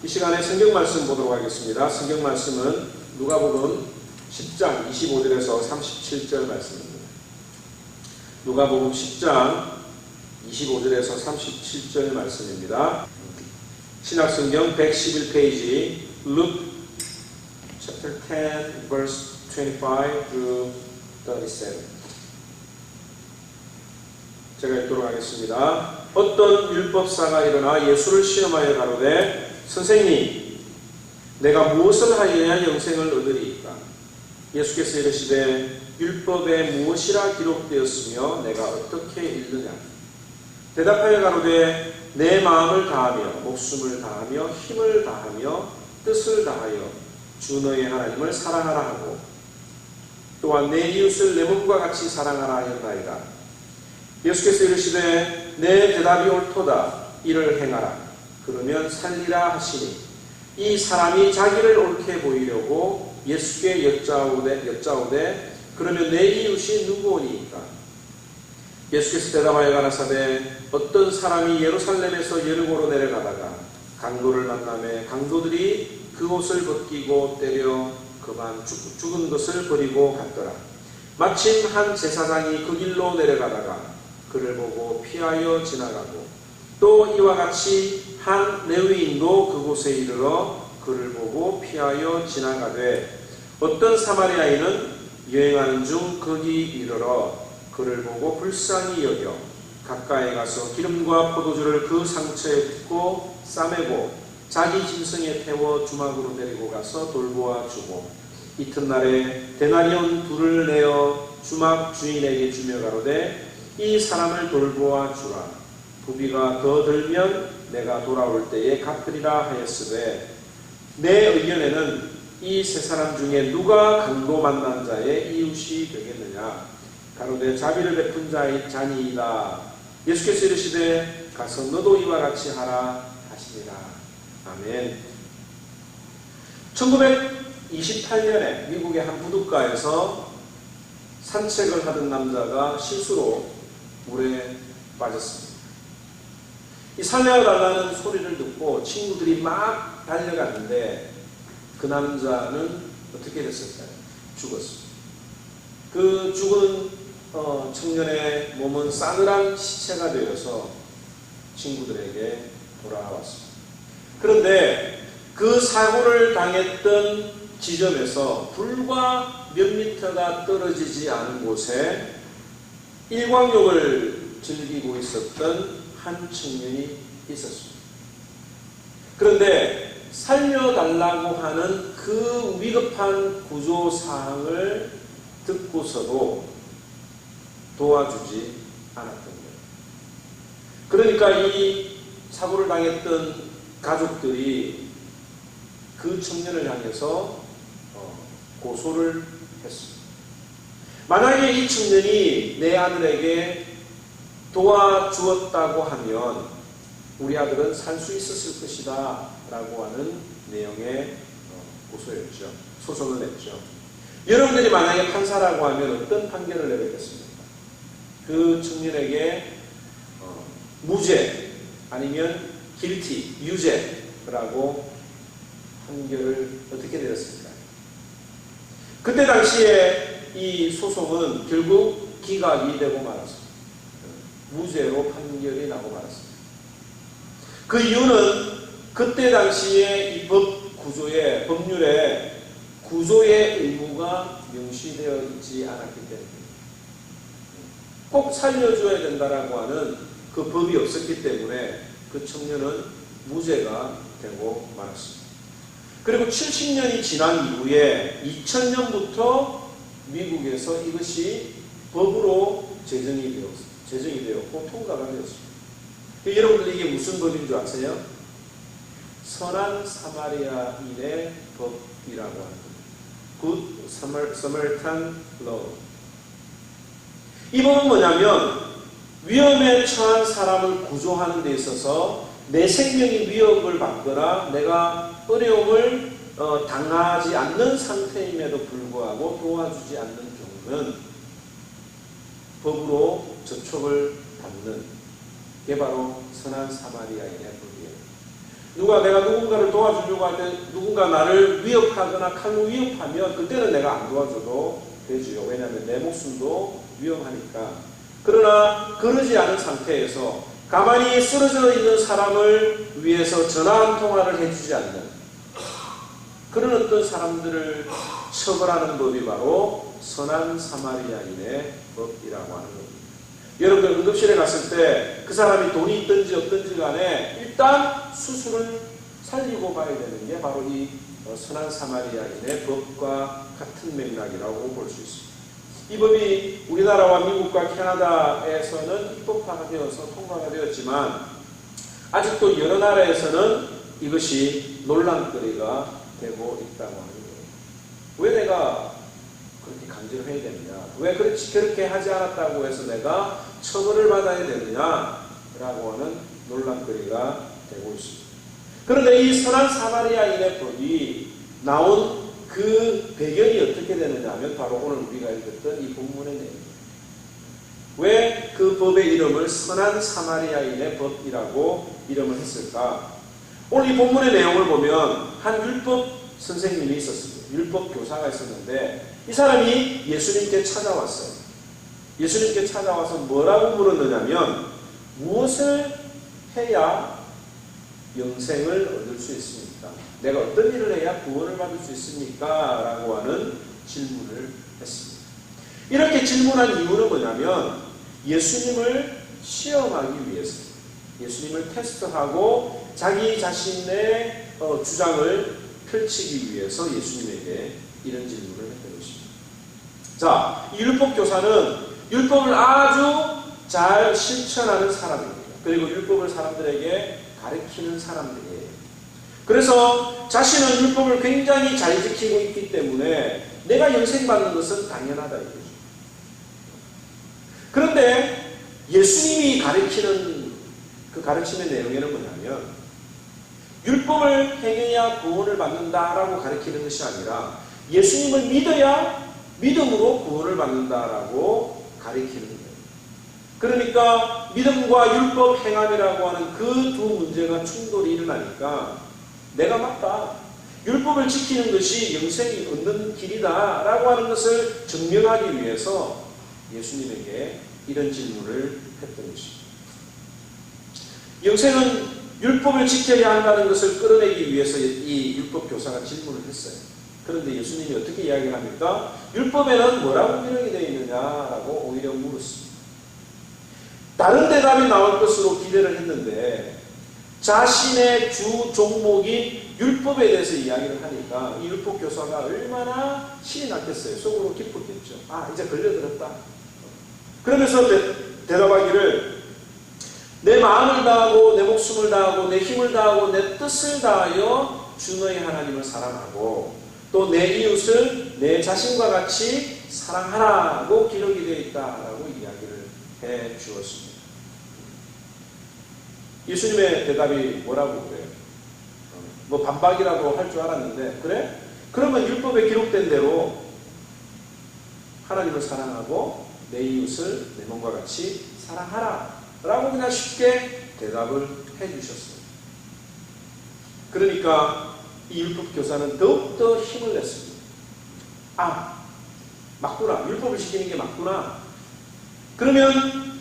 이 시간에 성경 말씀 보도록 하겠습니다. 성경 말씀은 누가복음 10장 25절에서 37절 말씀입니다. 누가복음 10장 25절에서 37절 말씀입니다. 신약성경 111페이지 Luke chapter 10 verse 25 through 37. 제가 읽도록 하겠습니다. 어떤 율법사가 일어나 예수를 시험하여 가로되 선생님, 내가 무엇을 하여야 영생을 얻으리이까? 예수께서 이르시되 율법에 무엇이라 기록되었으며 내가 어떻게 읽느냐? 대답하여 가로되 내 마음을 다하며 목숨을 다하며 힘을 다하며 뜻을 다하여 주 너의 하나님을 사랑하라 하고 또한 내 이웃을 내 몸과 같이 사랑하라 하였나이다. 예수께서 이르시되 내 대답이 옳도다. 이를 행하라. 그러면 살리라 하시니 이 사람이 자기를 옳게 보이려고 예수께 여짜오되 그러면 내 이웃이 누구오니이까? 예수께서 대답하여 가라사대 어떤 사람이 예루살렘에서 여리고로 내려가다가 강도를 만나매 강도들이 그 옷을 벗기고 때려 그만 죽은 것을 버리고 갔더라. 마침 한 제사장이 그 길로 내려가다가 그를 보고 피하여 지나가고 또 이와 같이 한 레위인도 그곳에 이르러 그를 보고 피하여 지나가되 어떤 사마리아인은 여행하는 중 거기 이르러 그를 보고 불쌍히 여겨 가까이 가서 기름과 포도주를 그 상처에 붓고 싸매고 자기 짐승에 태워 주막으로 데리고 가서 돌보아 주고 이튿날에 데나리온 둘을 내어 주막 주인에게 주며 가로되 이 사람을 돌보아 주라. 부비가 더 들면 내가 돌아올 때에 갚으리라 하였으되 내 의견에는 이 세 사람 중에 누가 강도 만난 자의 이웃이 되겠느냐? 가로되 자비를 베푼 자의 자니이다. 예수께서 이르시되 가서 너도 이와 같이 하라 하시니라. 아멘. 1928년에 미국의 한 부둣가에서 산책을 하던 남자가 실수로 물에 빠졌습니다. 이 살려달라는 소리를 듣고 친구들이 막 달려갔는데 그 남자는 어떻게 됐을까요? 죽었습니다. 그 죽은 청년의 몸은 싸늘한 시체가 되어서 친구들에게 돌아왔습니다. 그런데 그 사고를 당했던 지점에서 불과 몇 미터가 떨어지지 않은 곳에 일광욕을 즐기고 있었던 한 청년이 있었습니다. 그런데 살려달라고 하는 그 위급한 구조사항을 듣고서도 도와주지 않았던 거예요. 그러니까 이 사고를 당했던 가족들이 그 청년을 향해서 고소를 했습니다. 만약에 이 청년이 내 아들에게 도와주었다고 하면 우리 아들은 살 수 있었을 것이다 라고 하는 내용의 고소였죠. 소송을 냈죠. 여러분들이 만약에 판사라고 하면 어떤 판결을 내리겠습니까? 그 청년에게 무죄 아니면 guilty, 유죄라고 판결을 어떻게 내렸습니까? 그때 당시에 이 소송은 결국 기각이 되고 말았습니다. 무죄로 판결이 나고 말았습니다. 그 이유는 그때 당시에 이 법률에 구조의 의무가 명시되어 있지 않았기 때문입니다. 꼭 살려줘야 된다라고 하는 그 법이 없었기 때문에 그 청년은 무죄가 되고 말았습니다. 그리고 70년이 지난 이후에 2000년부터 미국에서 이것이 법으로 제정이 되었고 통과가 되었습니다. 여러분들 이게 무슨 법인 줄 아세요? 선한 사마리아인의 법이라고 합니다. Good Samaritan Law. 이 법은 뭐냐면 위험에 처한 사람을 구조하는 데 있어서 내 생명이 위협을 받거나 내가 어려움을 당하지 않는 상태임에도 불구하고 도와주지 않는 경우는 법으로 저촉을 받는 게 바로 선한 사마리아인의 법이에요. 누가 내가 누군가를 도와주려고 할 때 누군가 나를 위협하거나 칼로 위협하면 그때는 내가 안 도와줘도 되지요. 왜냐하면 내 목숨도 위험하니까. 그러나 그러지 않은 상태에서 가만히 쓰러져 있는 사람을 위해서 전화 한 통화를 해주지 않는 그런 어떤 사람들을 처벌하는 법이 바로 선한 사마리아인의 법이라고 하는 겁니다. 여러분들 응급실에 갔을 때 그 사람이 돈이 있든지 없든지 간에 일단 수술을 살리고 가야 되는 게 바로 이 선한 사마리아인의 법과 같은 맥락이라고 볼 수 있습니다. 이 법이 우리나라와 미국과 캐나다에서는 입법화가 되어서 통과가 되었지만 아직도 여러 나라에서는 이것이 논란거리가 되고 있다고 하는 거예요. 왜 내가 그렇게 강제로 해야 되느냐? 왜 그렇게 하지 않았다고 해서 내가 처벌을 받아야 되느냐라고 하는 논란거리가 되고 있습니다. 그런데 이 선한 사마리아인의 법이 나온 그 배경이 어떻게 되느냐 하면 바로 오늘 우리가 읽었던 이 본문의 내용입니다. 왜 그 법의 이름을 선한 사마리아인의 법이라고 이름을 했을까? 오늘 이 본문의 내용을 보면 한 율법 선생님이 있었습니다. 율법 교사가 있었는데 이 사람이 예수님께 찾아왔어요. 예수님께 찾아와서 뭐라고 물었느냐면 무엇을 해야 영생을 얻을 수 있습니까? 내가 어떤 일을 해야 구원을 받을 수 있습니까? 라고 하는 질문을 했습니다. 이렇게 질문한 이유는 뭐냐면 예수님을 시험하기 위해서 예수님을 테스트하고 자기 자신의 주장을 펼치기 위해서 예수님에게 이런 질문을 했던 것입니다. 자, 이 율법교사는 율법을 아주 잘 실천하는 사람입니다. 그리고 율법을 사람들에게 가르치는 사람들이에요. 그래서 자신은 율법을 굉장히 잘 지키고 있기 때문에 내가 영생받는 것은 당연하다 이거죠. 그런데 예수님이 가르치는 그 가르침의 내용에는 뭐냐면 율법을 행해야 구원을 받는다라고 가르치는 것이 아니라 예수님을 믿어야 믿음으로 구원을 받는다라고 가르치는 거예요. 그러니까 믿음과 율법 행함이라고 하는 그 두 문제가 충돌이 일어나니까 내가 맞다. 율법을 지키는 것이 영생이 얻는 길이다 라고 하는 것을 증명하기 위해서 예수님에게 이런 질문을 했던 것입니다. 영생은 율법을 지켜야 한다는 것을 끌어내기 위해서 이 율법 교사가 질문을 했어요. 그런데 예수님이 어떻게 이야기를 합니까? 율법에는 뭐라고 기록이 되어 있느냐라고 오히려 물었습니다. 다른 대답이 나올 것으로 기대를 했는데 자신의 주 종목이 율법에 대해서 이야기를 하니까 이 율법 교사가 얼마나 신이 났겠어요. 속으로 기뻤겠죠. 아, 이제 걸려들었다. 그러면서 대답하기를 내 마음을 다하고 내 목숨을 다하고 내 힘을 다하고 내 뜻을 다하여 주 너희 하나님을 사랑하고 또 내 이웃을 내 자신과 같이 사랑하라고 기록이 되어 있다라고 이야기를 해 주었습니다. 예수님의 대답이 뭐라고 그래요? 뭐 반박이라도 할 줄 알았는데 그래? 그러면 율법에 기록된 대로 하나님을 사랑하고 내 이웃을 내 몸과 같이 사랑하라 라고 그냥 쉽게 대답을 해주셨어요. 그러니까 이 율법 교사는 더욱더 힘을 냈습니다. 아, 맞구나. 율법을 지키는 게 맞구나. 그러면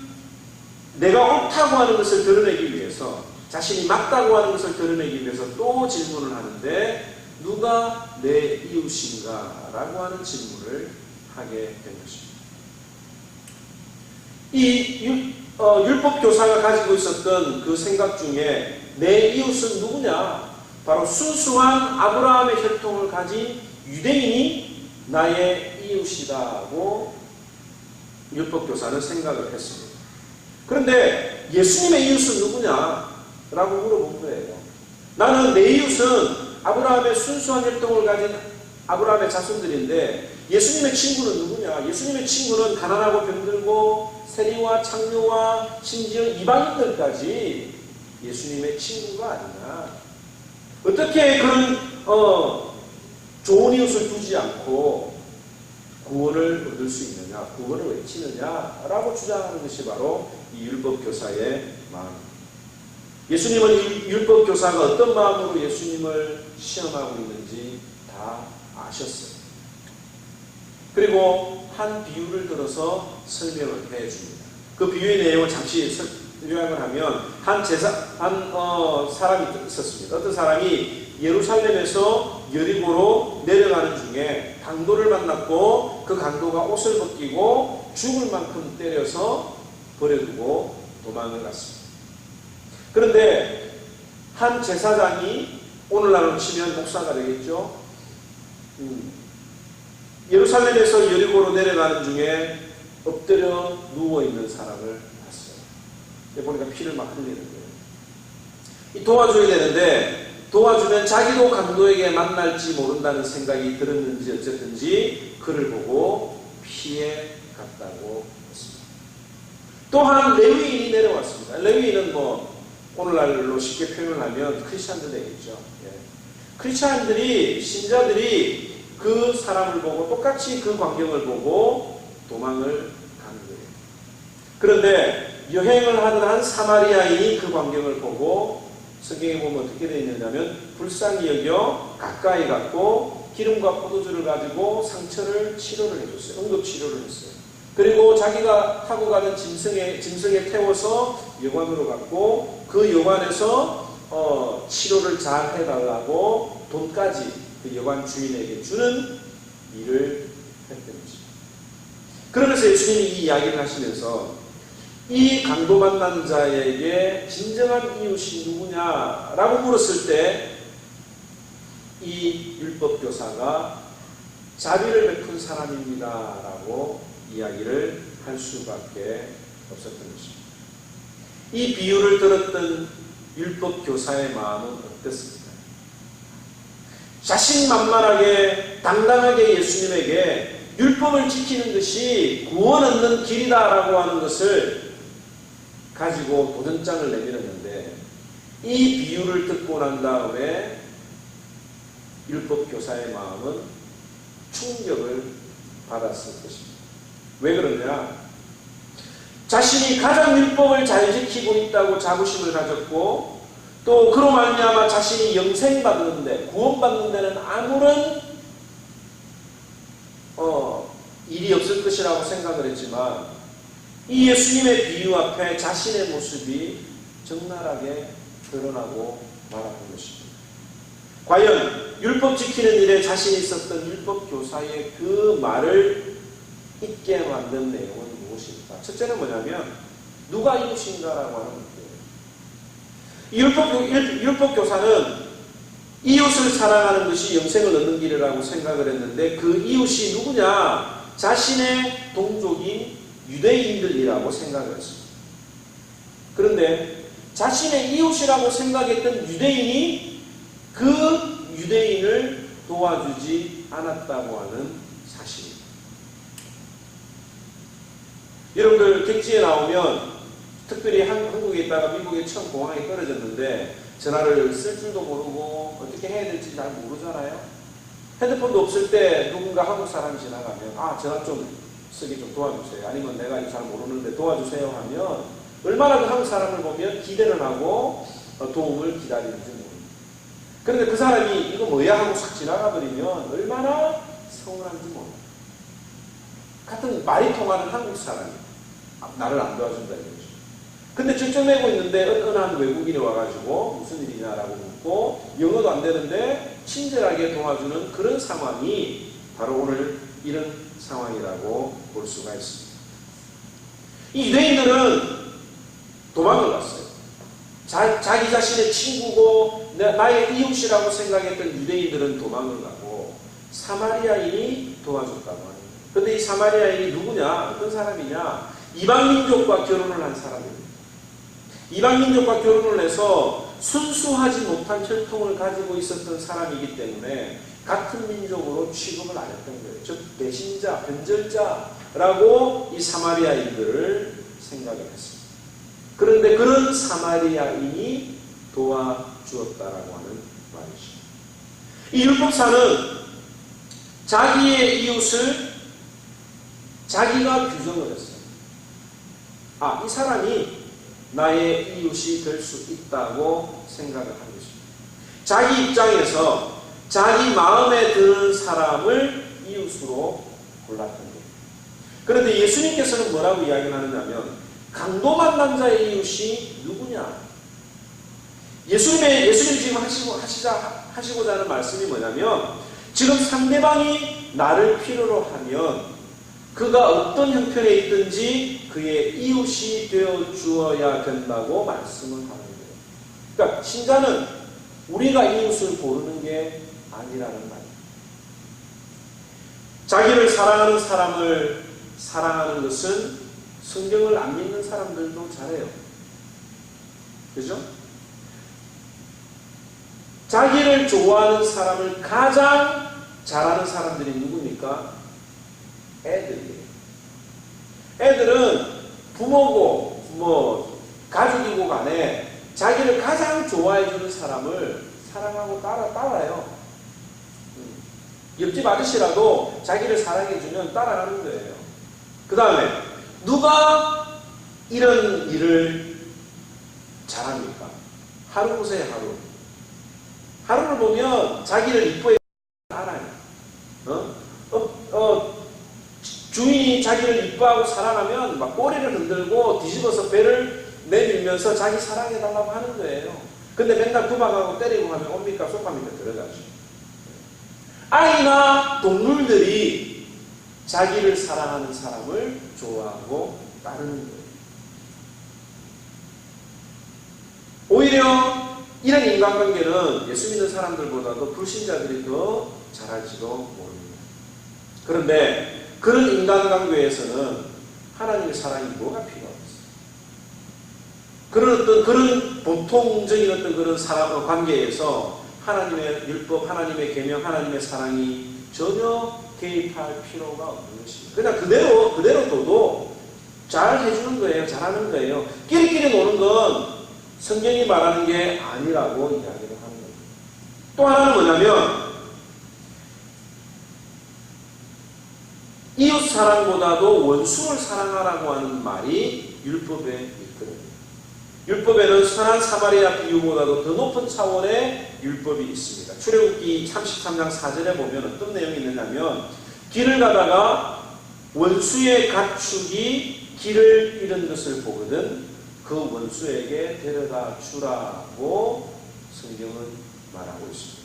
내가 옳다고 하는 것을 드러내기 위해서 자신이 맞다고 하는 것을 드러내기 위해서 또 질문을 하는데 누가 내 이웃인가? 라고 하는 질문을 하게 된 것입니다. 이 율법 교사가 가지고 있었던 그 생각 중에 내 이웃은 누구냐? 바로 순수한 아브라함의 혈통을 가진 유대인이 나의 이웃이다고 율법 교사는 생각을 했습니다. 그런데 예수님의 이웃은 누구냐? 라고 물어본 거예요. 나는 내 이웃은 아브라함의 순수한 혈통을 가진 아브라함의 자손들인데 예수님의 친구는 누구냐? 예수님의 친구는 가난하고 병들고 세리와 창녀와 심지어 이방인들까지 예수님의 친구가 아니냐? 어떻게 그런 좋은 이웃을 두지 않고 구원을 얻을 수 있느냐? 구원을 외치느냐? 라고 주장하는 것이 바로 이 율법 교사의 마음입니다. 예수님은 율법 교사가 어떤 마음으로 예수님을 시험하고 있는지 다 아셨어요. 그리고 한 비유를 들어서 설명을 해줍니다. 그 비유의 내용을 잠시 요약을 하면 한 사람이 있었습니다. 어떤 사람이 예루살렘에서 여리고로 내려가는 중에 강도를 만났고 그 강도가 옷을 벗기고 죽을 만큼 때려서 버려두고 도망을 갔습니다. 그런데 한 제사장이 오늘날로 치면 목사가 되겠죠. 예루살렘에서 여리고로 내려가는 중에 엎드려 누워있는 사람을 봤어요. 보니까 피를 막 흘리는 거예요. 도와줘야 되는데 도와주면 자기도 강도에게 만날지 모른다는 생각이 들었는지 어쨌든지 그를 보고 피해 갔다고 했습니다. 또한 레위인이 내려왔습니다. 레위인은 오늘날로 쉽게 표현을 하면 크리스찬들 되겠죠. 크리스찬들이, 신자들이 그 사람을 보고 똑같이 그 광경을 보고 도망을 가는 거예요. 그런데 여행을 하던 한 사마리아인이 그 광경을 보고 성경에 보면 어떻게 되어 있느냐면 불쌍히 여겨 가까이 갔고 기름과 포도주를 가지고 상처를 치료를 해줬어요. 응급치료를 했어요. 그리고 자기가 타고 가는 짐승에 태워서 여관으로 갔고 그 여관에서 치료를 잘 해달라고 돈까지 그 여관 주인에게 주는 일을 했던 것입니다. 그러면서 예수님이 이 이야기를 하시면서 이 강도 만난 자에게 진정한 이웃이 누구냐라고 물었을 때 이 율법교사가 자비를 베푼 사람입니다라고 이야기를 할 수밖에 없었던 것입니다. 이 비유를 들었던 율법교사의 마음은 어땠습니까? 자신만만하게 당당하게 예수님에게 율법을 지키는 것이 구원 얻는 길이다라고 하는 것을 가지고 도전장을 내밀었는데 이 비유를 듣고 난 다음에 율법교사의 마음은 충격을 받았을 것입니다. 왜 그러냐? 자신이 가장 율법을 잘 지키고 있다고 자부심을 가졌고 또 그로 말미암아 자신이 영생받는데 구원받는 데는 아무런 일이 없을 것이라고 생각을 했지만 이 예수님의 비유 앞에 자신의 모습이 적나라하게 드러나고 말았던 것입니다. 과연 율법 지키는 일에 자신이 있었던 율법교사의 그 말을 잊게 만든 내용은 무엇일까? 첫째는 뭐냐면 누가 이웃인가라고 하는 것이에요. 율법교사는 이웃을 사랑하는 것이 영생을 얻는 길이라고 생각을 했는데 그 이웃이 누구냐? 자신의 동족인 유대인들이라고 생각을 했습니다. 그런데 자신의 이웃이라고 생각했던 유대인이 그 유대인을 도와주지 않았다고 하는 사실입니다. 여러분들 객지에 나오면 특별히 한국에 있다가 미국에 처음 공항에 떨어졌는데 전화를 쓸 줄도 모르고 어떻게 해야 될지 잘 모르잖아요. 핸드폰도 없을 때 누군가 한국 사람이 지나가면 전화 좀 쓰기 좀 도와주세요. 아니면 내가 잘 모르는데 도와주세요 하면 얼마나 그 한국 사람을 보면 기대를 하고 도움을 기다리는지 모릅니다. 그런데 그 사람이 이거 뭐야 하고 싹 지나가 버리면 얼마나 서운한지 모릅니다. 같은 말이 통하는 한국 사람이 나를 안 도와준다 이거죠. 근데 출정내고 있는데 어느 한 외국인이 와가지고 무슨 일이냐라고 묻고 영어도 안 되는데 친절하게 도와주는 그런 상황이 바로 오늘 이런 상황이라고 볼 수가 있습니다. 이 유대인들은 도망을 갔어요. 자기 자신의 친구고 나의 이웃이라고 생각했던 유대인들은 도망을 가고 사마리아인이 도와줬다고 합니다. 그런데 이 사마리아인이 누구냐? 어떤 사람이냐? 이방민족과 결혼을 한 사람입니다. 이방민족과 결혼을 해서 순수하지 못한 혈통을 가지고 있었던 사람이기 때문에 같은 민족으로 취급을 안 했던 거예요. 즉 배신자, 변절자라고 이 사마리아인들을 생각을 했습니다. 그런데 그런 사마리아인이 도와주었다라고 하는 말이죠. 이 율법사는 자기의 이웃을 자기가 규정을 했어요. 이 사람이 나의 이웃이 될 수 있다고 생각을 하는 것입니다. 자기 입장에서 자기 마음에 드는 사람을 이웃으로 골랐던 거예요. 그런데 예수님께서는 뭐라고 이야기를 하느냐면 강도만 남자의 이웃이 누구냐? 예수님이 지금 하시고자 하는 말씀이 뭐냐면 지금 상대방이 나를 필요로 하면 그가 어떤 형편에 있든지 그의 이웃이 되어 주어야 된다고 말씀을 하는 거예요. 그러니까 신자는 우리가 이웃을 고르는 게 아니라는 말이에요. 자기를 사랑하는 사람을 사랑하는 것은 성경을 안 믿는 사람들도 잘해요. 그죠? 자기를 좋아하는 사람을 가장 잘하는 사람들이 누굽니까? 애들이에요. 애들은 부모고 가족이고 간에 자기를 가장 좋아해주는 사람을 사랑하고 따라요. 옆집 아저씨라도 자기를 사랑해주면 따라가는 거예요. 그 다음에 누가 이런 일을 잘합니까? 하루 보세요. 하루를 보면 자기를 이뻐해 알아요. 주인이 자기를 이뻐하고 사랑하면 막 꼬리를 흔들고 뒤집어서 배를 내밀면서 자기 사랑해달라고 하는 거예요. 근데 맨날 구박하고 때리고 하면 옵니까? 속합니까? 들어가죠. 아이나 동물들이 자기를 사랑하는 사람을 좋아하고 따르는 거예요. 오히려 이런 인간관계는 예수 믿는 사람들보다도 불신자들이 더 잘할지도 모릅니다. 그런데 그런 인간관계에서는 하나님의 사랑이 뭐가 필요하겠어요? 그런 보통적인 어떤 그런 사람 관계에서 하나님의 율법, 하나님의 계명, 하나님의 사랑이 전혀 개입할 필요가 없는 것입니다. 그냥 그대로 둬도 잘 해주는 거예요. 잘하는 거예요. 끼리끼리 노는 건 성경이 말하는 게 아니라고 이야기를 하는 거예요. 또 하나는 뭐냐면 이웃 사랑보다도 원수를 사랑하라고 하는 말이 율법에 있거든요. 율법에는 선한 사마리아 비유보다도 더 높은 차원의 율법이 있습니다. 출애굽기 33장 4절에 보면 어떤 내용이 있느냐면 길을 가다가 원수의 가축이 길을 잃은 것을 보거든 그 원수에게 데려다 주라고 성경은 말하고 있습니다.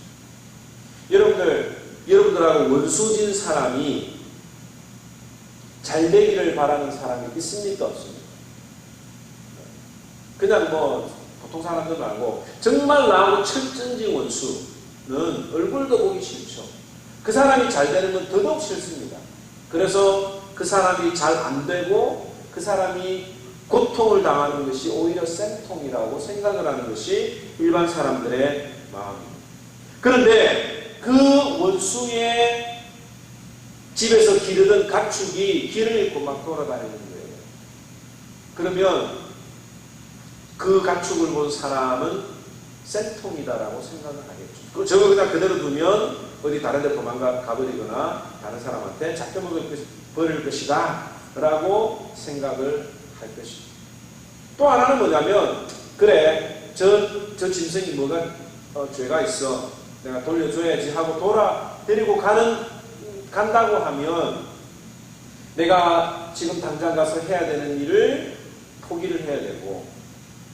여러분들하고 원수진 사람이 잘 되기를 바라는 사람이 있습니까? 없습니까? 그냥 보통 사람들 말고 정말 나하고 철전지 원수는 얼굴도 보기 싫죠. 그 사람이 잘 되는 건 더더욱 싫습니다. 그래서 그 사람이 잘 안 되고 그 사람이 고통을 당하는 것이 오히려 쌤통이라고 생각을 하는 것이 일반 사람들의 마음입니다. 그런데 그 원수의 집에서 기르던 가축이 길을 잃고 막 돌아다니는 거예요. 그러면 그 가축을 본 사람은 쌤통이다라고 생각을 하겠죠. 저거 그냥 그대로 두면 어디 다른 데 가버리거나 다른 사람한테 잡혀버릴 것이다 라고 생각을 할 것입니다. 또 하나는 뭐냐면 그래 저 짐승이 뭐가 죄가 있어 내가 돌려줘야지 하고 데리고 간다고 하면 내가 지금 당장 가서 해야 되는 일을 포기를 해야 되고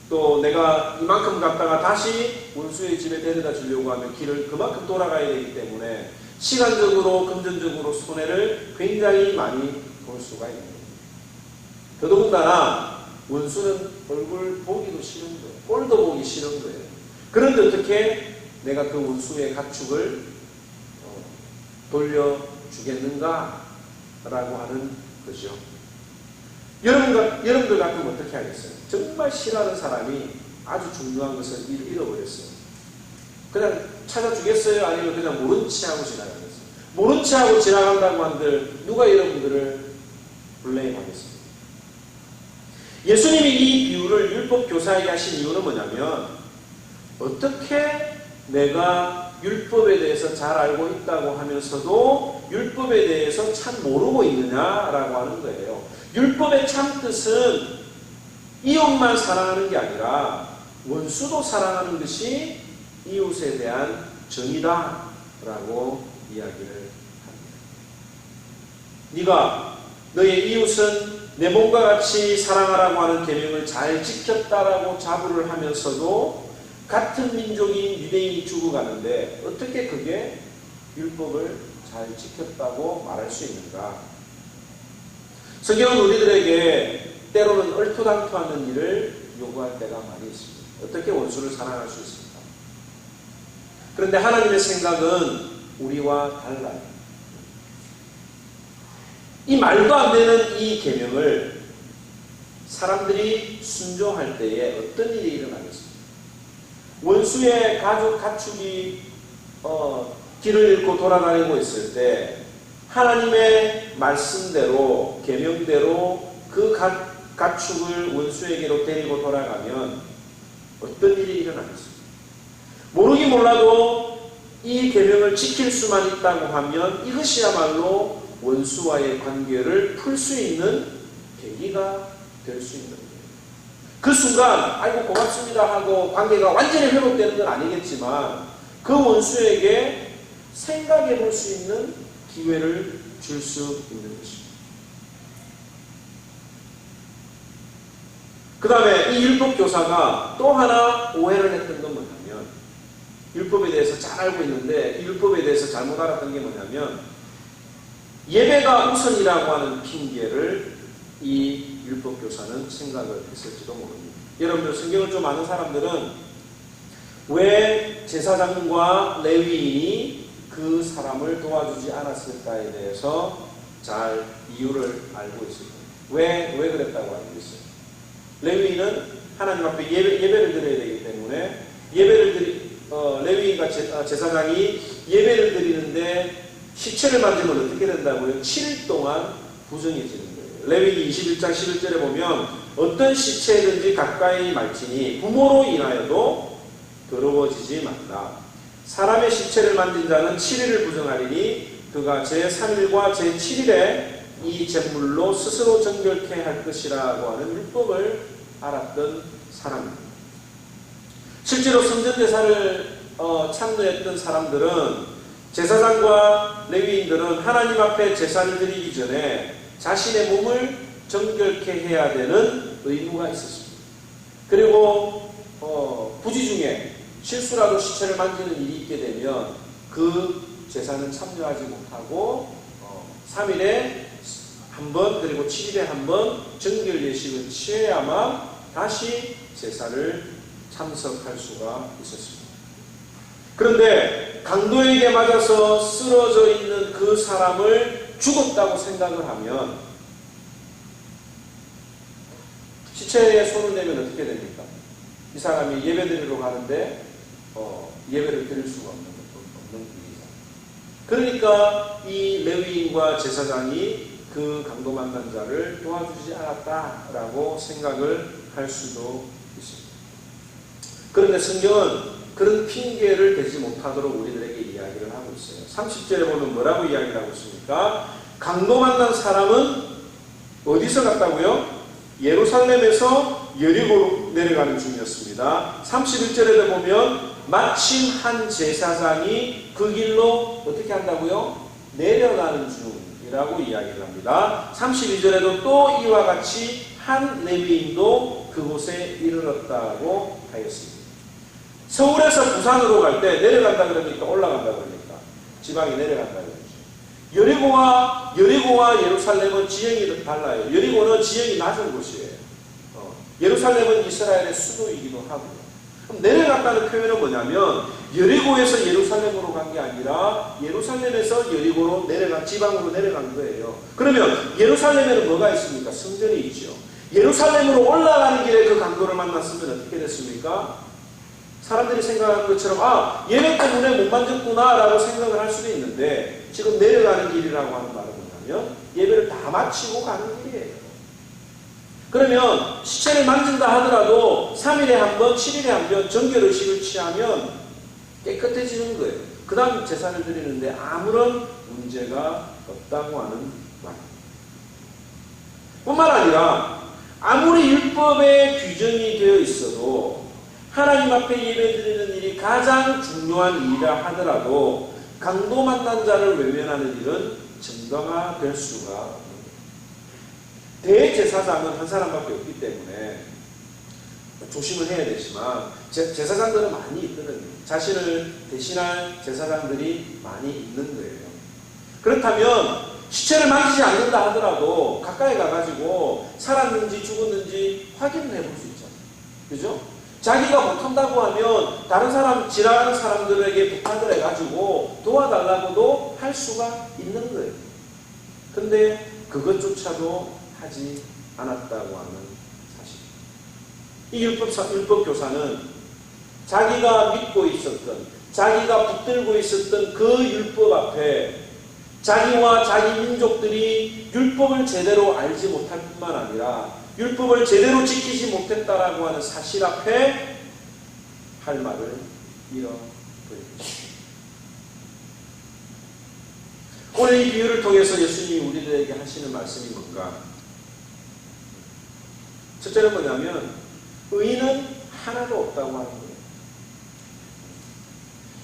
또 내가 이만큼 갔다가 다시 원수의 집에 데려다 주려고 하면 길을 그만큼 돌아가야 되기 때문에 시간적으로 금전적으로 손해를 굉장히 많이 볼 수가 있는 거예요. 더더군다나 원수는 얼굴 보기도 싫은 거예요. 꼴도 보기 싫은 거예요. 그런데 어떻게 내가 그 원수의 가축을 돌려주겠는가? 라고 하는 거죠. 여러분들 같으면 어떻게 하겠어요? 정말 싫어하는 사람이 아주 중요한 것을 잃어버렸어요. 그냥 찾아주겠어요? 아니면 그냥 모른 체 하고 지나가겠어요? 모른 체 하고 지나간다고 한들 누가 여러분들을 블레임하겠습니까? 예수님이 이 비유를 율법 교사에게 하신 이유는 뭐냐면 어떻게 내가 율법에 대해서 잘 알고 있다고 하면서도 율법에 대해서 참 모르고 있느냐라고 하는 거예요. 율법의 참 뜻은 이웃만 사랑하는 게 아니라 원수도 사랑하는 것이 이웃에 대한 정의다라고 이야기를 합니다. 네가 너의 이웃은 내 몸과 같이 사랑하라고 하는 계명을 잘 지켰다라고 자부를 하면서도 같은 민족인 유대인이 죽어가는데 어떻게 그게 율법을 잘 지켰다고 말할 수 있는가? 성경은 우리들에게 때로는 얼토당토하는 일을 요구할 때가 많이 있습니다. 어떻게 원수를 사랑할 수 있습니까? 그런데 하나님의 생각은 우리와 달라요. 이 말도 안 되는 이 계명을 사람들이 순종할 때에 어떤 일이 일어나겠습니까? 원수의 가축이 길을 잃고 돌아다니고 있을 때 하나님의 말씀대로 계명대로 그 가축을 원수에게로 데리고 돌아가면 어떤 일이 일어나겠습니까? 모르긴 몰라도 이 계명을 지킬 수만 있다고 하면 이것이야말로 원수와의 관계를 풀 수 있는 계기가 될 수 있는 거예요. 그 순간 아이고 고맙습니다 하고 관계가 완전히 회복되는 건 아니겠지만 그 원수에게 생각해 볼 수 있는 기회를 줄 수 있는 것입니다. 그 다음에 이 율법교사가 또 하나 오해를 했던 건 뭐냐면 율법에 대해서 잘 알고 있는데 이 율법에 대해서 잘못 알았던 게 뭐냐면 예배가 우선이라고 하는 핑계를 이 율법교사는 생각을 했을지도 모릅니다. 여러분들 성경을 좀 아는 사람들은 왜 제사장과 레위인이 그 사람을 도와주지 않았을까에 대해서 잘 이유를 알고 있습니다. 왜 그랬다고 알고 있어요? 레위인은 하나님 앞에 예배를 드려야 되기 때문에 레위인과 제사장이 예배를 드리는데 시체를 만지면 어떻게 된다고요? 7일 동안 부정해지는 거예요. 레위기 21장 11절에 보면 어떤 시체든지 가까이 말지니 부모로 인하여도 더러워지지 말라. 사람의 시체를 만진 자는 7일을 부정하리니 그가 제3일과 제7일에 이 제물로 스스로 정결케 할 것이라고 하는 율법을 알았던 사람입니다. 실제로 성전제사를 참여했던 사람들은 제사장과 레위인들은 하나님 앞에 제사를 드리기 전에 자신의 몸을 정결케 해야 되는 의무가 있었습니다. 그리고 부지 중에 실수라도 시체를 만지는 일이 있게 되면 그 제사는 참여하지 못하고 3일에 한 번 그리고 7일에 한 번 정결 예식을 취해야만 다시 제사를 참석할 수가 있었습니다. 그런데 강도에게 맞아서 쓰러져 있는 그 사람을 죽었다고 생각을 하면 시체에 손을 대면 어떻게 됩니까? 이 사람이 예배드리러 가는데 예배를 드릴 수가 없는 분이죠. 그러니까 이 레위인과 제사장이 그 강도 만난 자를 도와주지 않았다라고 생각을 할 수도 있습니다. 그런데 성경은 그런 핑계를 대지 못하도록 우리들에게 이야기를 하고 있어요. 30절에 보면 뭐라고 이야기를 하고 있습니까? 강도 만난 사람은 어디서 갔다고요? 예루살렘에서 여리고로 내려가는 중이었습니다. 31절에도 보면 마침 한 제사장이 그 길로 어떻게 한다고요? 내려가는 중이라고 이야기를 합니다. 32절에도 또 이와 같이 한 레위인도 그곳에 이르렀다고 하였습니다. 서울에서 부산으로 갈 때 내려간다 그러니까 올라간다 그러니까 지방이 내려간다 그러죠. 여리고와 예루살렘은 지형이 달라요. 여리고는 지형이 낮은 곳이에요. 예루살렘은 이스라엘의 수도이기도 하고요. 그럼 내려갔다는 표현은 뭐냐면 여리고에서 예루살렘으로 간 게 아니라 예루살렘에서 여리고로 지방으로 내려간 거예요. 그러면 예루살렘에는 뭐가 있습니까? 성전이 있죠. 예루살렘으로 올라가는 길에 그 강도를 만났으면 어떻게 됐습니까? 사람들이 생각하는 것처럼 예배 때문에 못 만졌구나 라고 생각을 할 수도 있는데 지금 내려가는 길이라고 하는 말은 뭐냐면 예배를 다 마치고 가는 길이에요. 그러면 시체를 만진다 하더라도 3일에 한 번, 7일에 한 번 정결의식을 취하면 깨끗해지는 거예요. 그 다음 제사를 드리는데 아무런 문제가 없다고 하는 말. 뿐만 아니라 아무리 율법에 규정이 되어 있어도 하나님 앞에 예배드리는 일이 가장 중요한 일이라 하더라도 강도 만난 자를 외면하는 일은 증거가 될 수가 없습니다. 대제사장은 한 사람밖에 없기 때문에 조심을 해야 되지만 제사장들은 많이 있거든요. 자신을 대신할 제사장들이 많이 있는 거예요. 그렇다면 시체를 만지지 않는다 하더라도 가까이 가가지고 살았는지 죽었는지 확인을 해볼 수 있잖아요. 그죠? 자기가 못한다고 하면 다른 사람, 지나가는 사람들에게 부탁을 해가지고 도와달라고도 할 수가 있는 거예요. 근데 그것조차도 하지 않았다고 하는 사실. 이 율법교사는 자기가 믿고 있었던, 자기가 붙들고 있었던 그 율법 앞에 자기와 자기 민족들이 율법을 제대로 알지 못할 뿐만 아니라 율법을 제대로 지키지 못했다라고 하는 사실 앞에 할 말을 잃어버린 것입니다. 오늘 이 비유를 통해서 예수님이 우리들에게 하시는 말씀이 뭔가? 첫째는 뭐냐면 의인은 하나도 없다고 하는 거예요.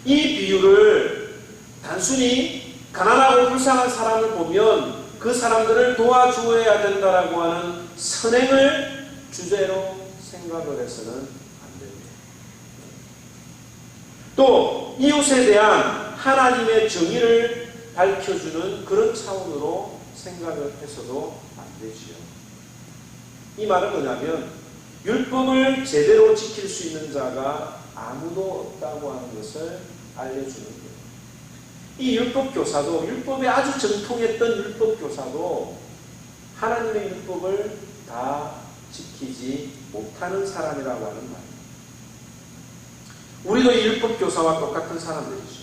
이 비유를 단순히 가난하고 불쌍한 사람을 보면 그 사람들을 도와주어야 된다라고 하는 선행을 주제로 생각을 해서는 안 됩니다. 또 이웃에 대한 하나님의 정의를 밝혀주는 그런 차원으로 생각을 해서도 안 되지요. 이 말은 뭐냐면 율법을 제대로 지킬 수 있는 자가 아무도 없다고 하는 것을 알려주는 거예요. 이 율법교사도, 율법에 아주 정통했던 율법교사도 하나님의 율법을 다 지키지 못하는 사람이라고 하는 말이에요. 우리도 이 율법교사와 똑같은 사람들이죠.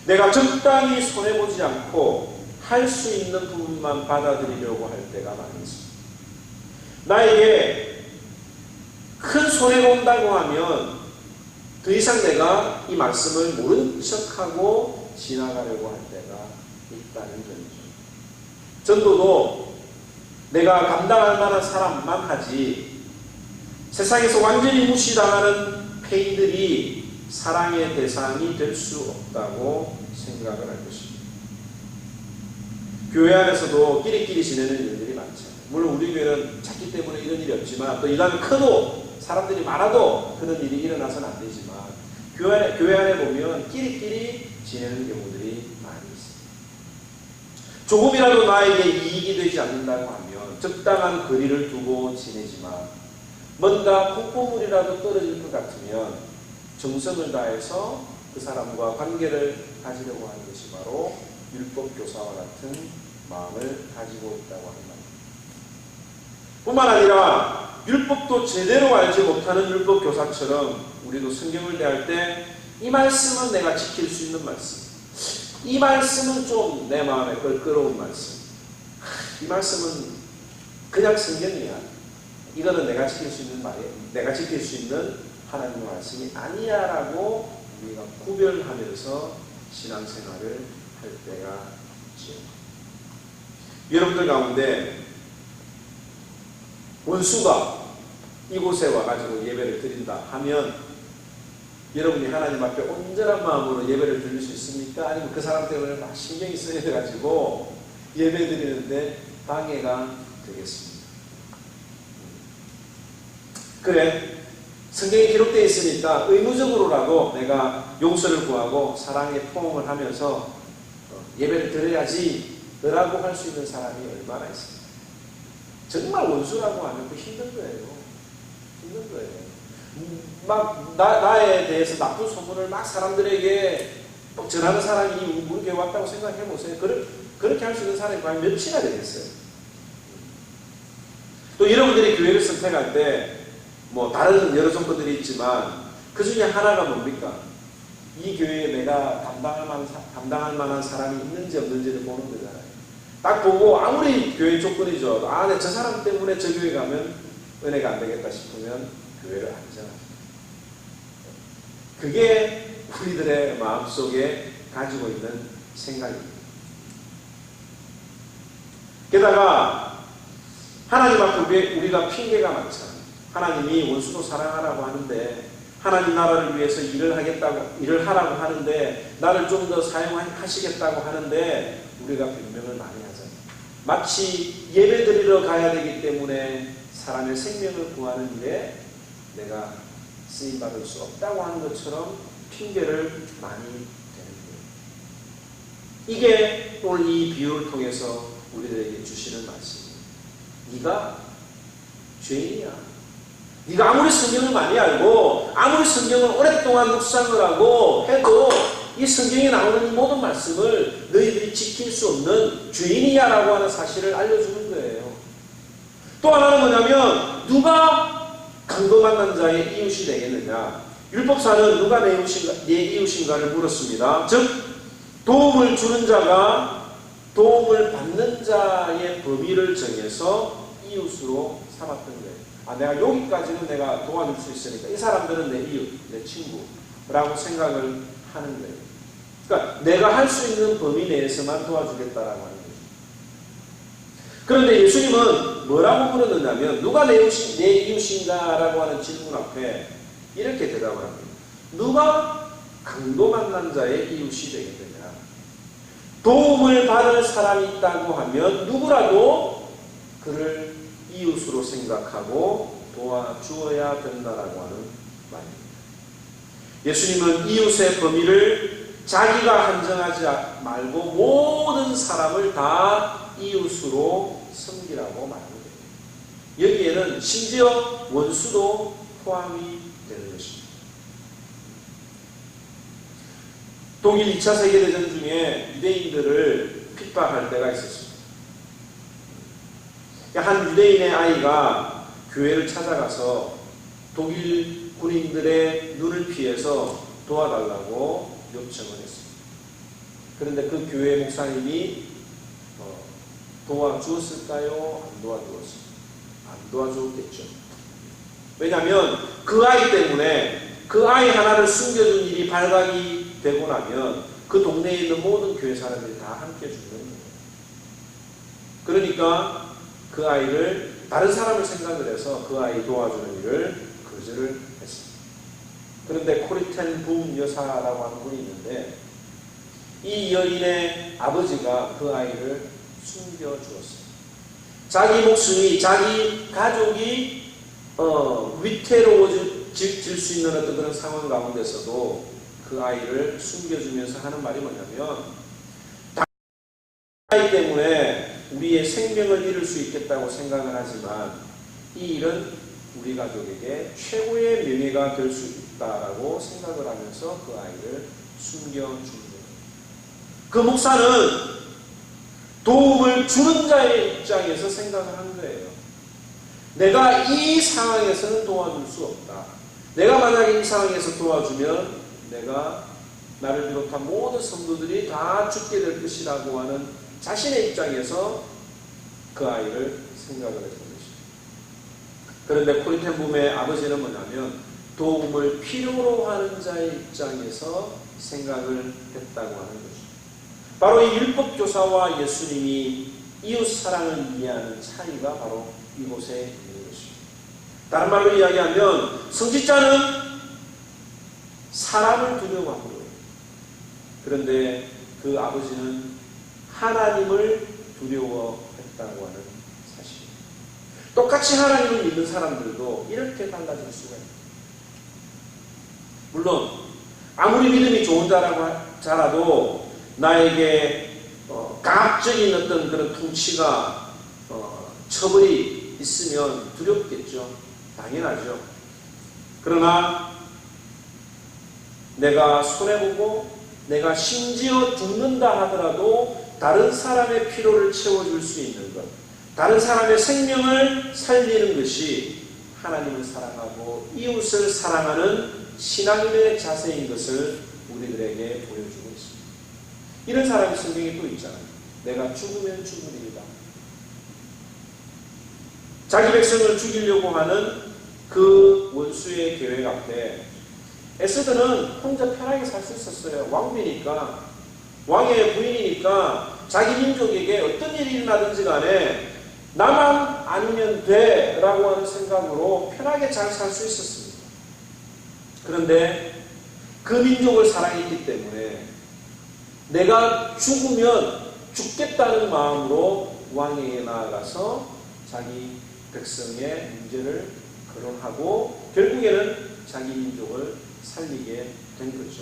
내가 적당히 손해보지 않고 할 수 있는 부분만 받아들이려고 할 때가 많이 있습니다. 나에게 큰 손해가 온다고 하면 더 이상 내가 이 말씀을 모른 척하고 지나가려고 할 때가 있다는 점이죠. 전도도 내가 감당할 만한 사람만 하지 세상에서 완전히 무시당하는 폐인들이 사랑의 대상이 될 수 없다고 생각을 할 것입니다. 교회 안에서도 끼리끼리 지내는 일들이 많죠. 물론 우리 교회는 작기 때문에 이런 일이 없지만 또 이단이 커도 사람들이 많아도 그런 일이 일어나서는 안 되지만 교회 안에 보면 끼리끼리 지내는 경우들이 많이 있습니다. 조금이라도 나에게 이익이 되지 않는다고 하면 적당한 거리를 두고 지내지만 뭔가 콩고물이라도 떨어질 것 같으면 정성을 다해서 그 사람과 관계를 가지려고 하는 것이 바로 율법교사와 같은 마음을 가지고 있다고 하는 말입니다. 뿐만 아니라 율법도 제대로 알지 못하는 율법교사처럼 우리도 성경을 대할 때 이 말씀은 내가 지킬 수 있는 말씀, 이 말씀은 좀 내 마음에 끌어온 말씀, 이 말씀은 그냥 성경이야, 이거는 내가 지킬 수 있는 말이에요, 내가 지킬 수 있는 하나님의 말씀이 아니야 라고 우리가 구별하면서 신앙생활을 할 때가 있죠. 여러분들 가운데 원수가 이곳에 와가지고 예배를 드린다 하면 여러분이 하나님 앞에 온전한 마음으로 예배를 드릴 수 있습니까? 아니면 그 사람 때문에 막 신경이 쓰여가지고 예배 드리는데 방해가 되겠습니다. 그래, 성경에 기록되어 있으니까 의무적으로라도 내가 용서를 구하고 사랑의 포옹을 하면서 예배를 드려야지 라고 할 수 있는 사람이 얼마나 있습니까? 정말 원수라고 하면 그 힘든 거예요. 힘든 거예요. 막 나에 대해서 나쁜 소문을 막 사람들에게 막 전하는 사람이 우리 교회 왔다고 생각해 보세요. 그렇게 할 수 있는 사람이 과연 몇이나 되겠어요? 또 여러분들이 교회를 선택할 때 뭐 다른 여러 조건들이 있지만 그 중에 하나가 뭡니까? 이 교회에 내가 감당할 만한 사람이 있는지 없는지를 보는 거잖아요. 딱 보고 아무리 교회 조건이죠. 네, 저 사람 때문에 저 교회 가면 은혜가 안 되겠다 싶으면 교회를 안 정합니다. 그게 우리들의 마음속에 가지고 있는 생각입니다. 게다가 하나님 앞에 우리가 핑계가 많잖아요. 하나님이 원수도 사랑하라고 하는데, 하나님 나라를 위해서 일을 하라고 하는데, 나를 좀 더 사용하시겠다고 하는데, 우리가 변명을 많이 하잖아요. 마치 예배 드리러 가야 되기 때문에 사람의 생명을 구하는 일에 내가 쓰임받을 수 없다고 하는 것처럼 핑계를 많이 대는 거예요. 이게 오늘 이 비유를 통해서 우리들에게 주시는 말씀입니다. 네가 죄인이야. 네가 아무리 성경을 많이 알고 아무리 성경을 오랫동안 묵상을 하고 해도 이 성경에 나오는 이 모든 말씀을 너희들이 지킬 수 없는 죄인이야 라고 하는 사실을 알려주는 거예요. 또 하나는 뭐냐면 누가 강도 만난 자의 이웃이 되겠느냐. 율법사는 누가 내 이웃인가를 물었습니다. 즉 도움을 주는 자가 도움을 받는 자의 범위를 정해서 이웃으로 삼았던 거예요. 내가 여기까지는 내가 도와줄 수 있으니까 이 사람들은 내 이웃, 내 친구라고 생각을 하는 거예요. 그러니까 내가 할 수 있는 범위 내에서만 도와주겠다라고 하는 거죠. 그런데 예수님은 뭐라고 물었느냐면 누가 내 이웃인가라고 하는 질문 앞에 이렇게 대답을 합니다. 누가 강도 만난 자의 이웃이 되겠느냐. 도움을 받을 사람이 있다고 하면 누구라도 그를 이웃으로 생각하고 도와주어야 된다라고 하는 말입니다. 예수님은 이웃의 범위를 자기가 한정하지 말고 모든 사람을 다 이웃으로 섬기라고 말하는 거예요. 여기에는 심지어 원수도 포함이 되는 것입니다. 독일 2차 세계대전 중에 유대인들을 핍박할 때가 있었습니다. 한 유대인의 아이가 교회를 찾아가서 독일 군인들의 눈을 피해서 도와달라고 요청을 했습니다. 그런데 그 교회 목사님이 도와주었을까요? 안 도와주었을까요? 안 도와주었겠죠. 왜냐하면 그 아이 때문에 그 아이 하나를 숨겨준 일이 발각이 되고 나면 그 동네에 있는 모든 교회 사람들이 다 함께 죽는 거예요. 그러니까 그 아이를 다른 사람을 생각을 해서 그 아이 도와주는 일을 거절을 했습니다. 그런데 코리텐 붐 여사라고 하는 분이 있는데 이 여인의 아버지가 그 아이를 숨겨주었어요. 자기 목숨이, 자기 가족이 위태로워질 수 있는 어떤 그런 상황 가운데서도 그 아이를 숨겨주면서 하는 말이 뭐냐면 아이 때문에 우리의 생명을 잃을 수 있겠다고 생각을 하지만 이 일은 우리 가족에게 최고의 명예가 될 수 있다라고 생각을 하면서 그 아이를 숨겨준 거예요. 그 목사는 도움을 주는 자의 입장에서 생각을 한 거예요. 내가 이 상황에서는 도와줄 수 없다. 내가 만약에 이 상황에서 도와주면 나를 비롯한 모든 성도들이 다 죽게 될 것이라고 하는 자신의 입장에서 그 아이를 생각을 했던 것입니다. 그런데 코리텐 붐의 아버지는 뭐냐면 도움을 필요로 하는 자의 입장에서 생각을 했다고 하는 것입니다. 바로 이 율법교사와 예수님이 이웃 사랑을 이해하는 차이가 바로 이곳에 있는 것입니다. 다른 말로 이야기하면 성직자는 사람을 두려워하고요. 그런데 그 아버지는 하나님을 두려워했다고 하는 사실입니다. 똑같이 하나님을 믿는 사람들도 이렇게 달라질 수가 있습니다. 물론 아무리 믿음이 좋은 자라도 나에게 강압적인 어떤 그런 통치가 처벌이 있으면 두렵겠죠. 당연하죠. 그러나 내가 손해보고 내가 심지어 죽는다 하더라도 다른 사람의 필요를 채워줄 수 있는 것, 다른 사람의 생명을 살리는 것이 하나님을 사랑하고 이웃을 사랑하는 신앙인의 자세인 것을 우리들에게 보여주고 있습니다. 이런 사람이 성경에 또 있잖아요. 내가 죽으면 죽으리이다. 자기 백성을 죽이려고 하는 그 원수의 계획 앞에 에스더는 혼자 편하게 살 수 있었어요. 왕비니까, 왕의 부인이니까 자기 민족에게 어떤 일이 일어나든지 간에 나만 아니면 돼 라고 하는 생각으로 편하게 잘 살 수 있었습니다. 그런데 그 민족을 사랑했기 때문에 내가 죽으면 죽겠다는 마음으로 왕에게 나아가서 자기 백성의 문제를 거론하고 결국에는 자기 민족을 살리게 된 거죠.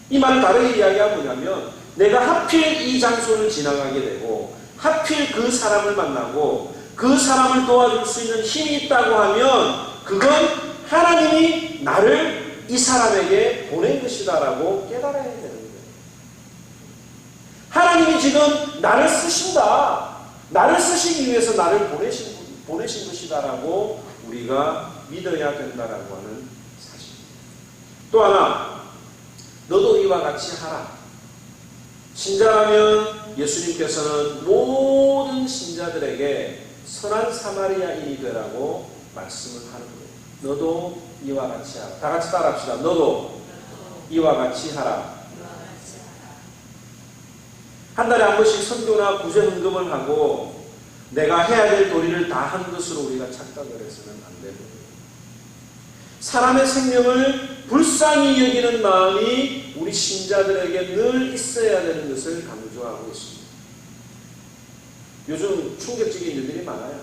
이 말을 다르게 이야기하면 뭐냐면 내가 하필 이 장소를 지나가게 되고 하필 그 사람을 만나고 그 사람을 도와줄 수 있는 힘이 있다고 하면 그건 하나님이 나를 이 사람에게 보낸 것이다라고 깨달아야 되는 거예요. 하나님이 지금 나를 쓰신다. 나를 쓰시기 위해서 나를 보내신 것이다라고 우리가 믿어야 된다라고 하는 사실입니다. 또 하나, 너도 이와 같이 하라. 신자라면 예수님께서는 모든 신자들에게 선한 사마리아인이 되라고 말씀을 하는 거예요. 너도 이와 같이 하라. 다 같이 따라합시다. 너도 이와 같이 하라. 한 달에 한 번씩 선교나 구제 헌금을 하고 내가 해야 될 도리를 다 한 것으로 우리가 착각을 해서는 안 되는 거예요. 사람의 생명을 불쌍히 여기는 마음이 우리 신자들에게 늘 있어야 되는 것을 강조하고 있습니다. 요즘 충격적인 일들이 많아요.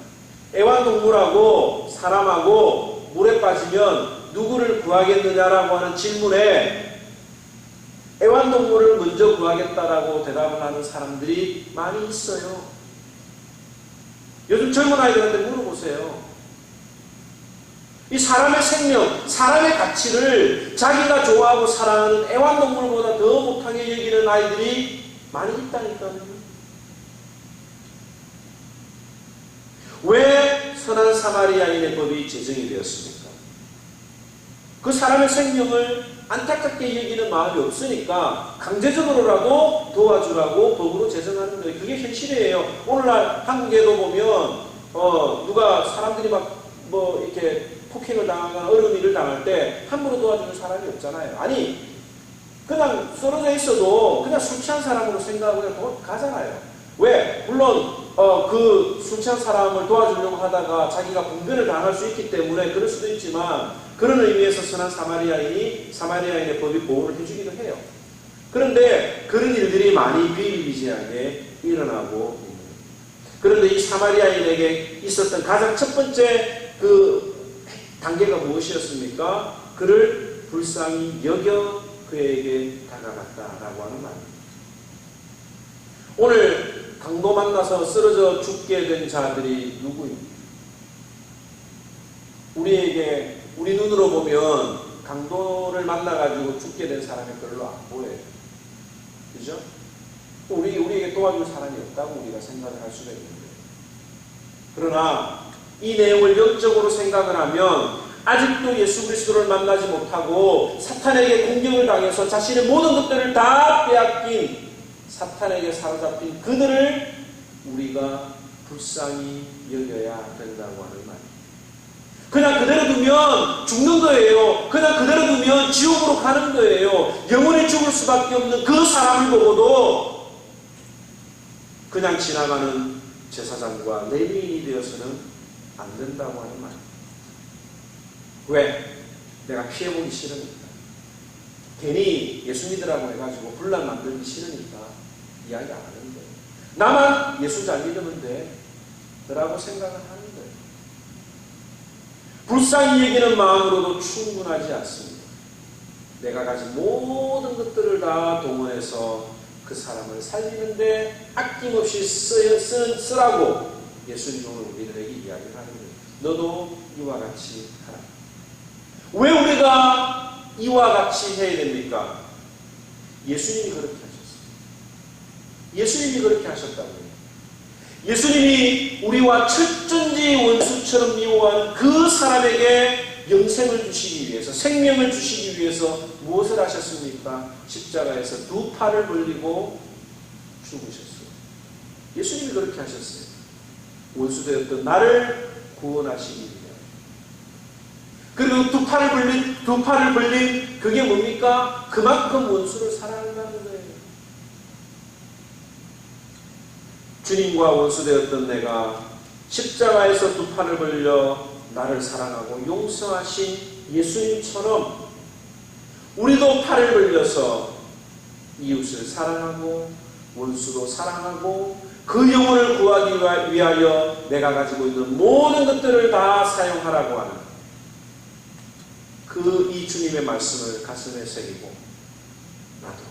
애완동물하고 사람하고 물에 빠지면 누구를 구하겠느냐라고 하는 질문에 애완동물을 먼저 구하겠다라고 대답을 하는 사람들이 많이 있어요. 요즘 젊은 아이들한테 물어보세요. 이 사람의 생명, 사람의 가치를 자기가 좋아하고 사랑하는 애완동물보다 더 못하게 여기는 아이들이 많이 있다니까요. 왜 선한 사마리아인의 법이 제정이 되었습니까? 그 사람의 생명을 안타깝게 여기는 마음이 없으니까 강제적으로라도 도와주라고 법으로 제정하는 거예요. 그게 현실이에요. 오늘날 한국에도 보면 누가 사람들이 이렇게 폭행을 당하거나 어려운 일을 당할 때 함부로 도와주는 사람이 없잖아요. 아니 그냥 쓰러져 있어도 그냥 술 취한 사람으로 생각하고 그냥 가잖아요. 왜? 물론 그 술 취한 사람을 도와주려고 하다가 자기가 분별을 당할 수 있기 때문에 그럴 수도 있지만 그런 의미에서 선한 사마리아인의 법이 보호를 해주기도 해요. 그런데 그런 일들이 많이 비일비재하게 일어나고 있는 거예요. 그런데 이 사마리아인에게 있었던 가장 첫 번째 그 단계가 무엇이었습니까? 그를 불쌍히 여겨 그에게 다가갔다라고 하는 말입니다. 오늘 강도 만나서 쓰러져 죽게 된 자들이 누구입니까? 우리 눈으로 보면 강도를 만나가지고 죽게 된 사람이 별로 안 보여요. 그죠? 우리에게 도와줄 사람이 없다고 우리가 생각을 할 수가 있는데. 그러나 이 내용을 영적으로 생각을 하면 아직도 예수 그리스도를 만나지 못하고 사탄에게 공격을 당해서 자신의 모든 것들을 다 빼앗긴 사탄에게 사로잡힌 그들을 우리가 불쌍히 여겨야 된다고 하는 말입니다. 그냥 그대로 두면 죽는 거예요. 그냥 그대로 두면 지옥으로 가는 거예요. 영원히 죽을 수밖에 없는 그 사람을 보고도 그냥 지나가는 제사장과 레위인이 되어서는 안 된다고 하는 말입니다. 왜? 내가 피해보기 싫으니까. 괜히 예수 믿으라고 해가지고 분란 만들기 싫으니까 이야기 안 하는 거예요. 나만 예수 잘 믿으면 돼. 라고 생각을 하는 거예요. 불쌍히 여기는 마음으로도 충분하지 않습니다. 내가 가진 모든 것들을 다 동원해서 그 사람을 살리는데 아낌없이 쓰라고 예수님은 우리들에게 이야기를 하는 거예요. 너도 이와 같이 하라. 왜 우리가 이와 같이 해야 됩니까? 예수님이 그렇게 하셨어요. 예수님이 그렇게 하셨다고요. 예수님이 우리와 철전지 원수처럼 미워하는 그 사람에게 영생을 주시기 위해서, 생명을 주시기 위해서 무엇을 하셨습니까? 십자가에서 두 팔을 벌리고 죽으셨어요. 예수님이 그렇게 하셨어요. 원수되었던 나를 구원하시기 위해. 그리고 두 팔을 벌린 그게 뭡니까? 그만큼 원수를 사랑한다는 거예요. 주님과 원수되었던 내가 십자가에서 두 팔을 벌려 나를 사랑하고 용서하신 예수님처럼 우리도 팔을 벌려서 이웃을 사랑하고 원수도 사랑하고 그 영혼을 구하기 위하여 내가 가지고 있는 모든 것들을 다 사용하라고 하는 이 주님의 말씀을 가슴에 새기고 나도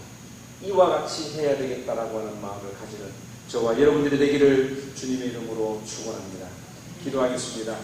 이와 같이 해야 되겠다라고 하는 마음을 가지는 저와 여러분들이 되기를 주님의 이름으로 축원합니다. 기도하겠습니다.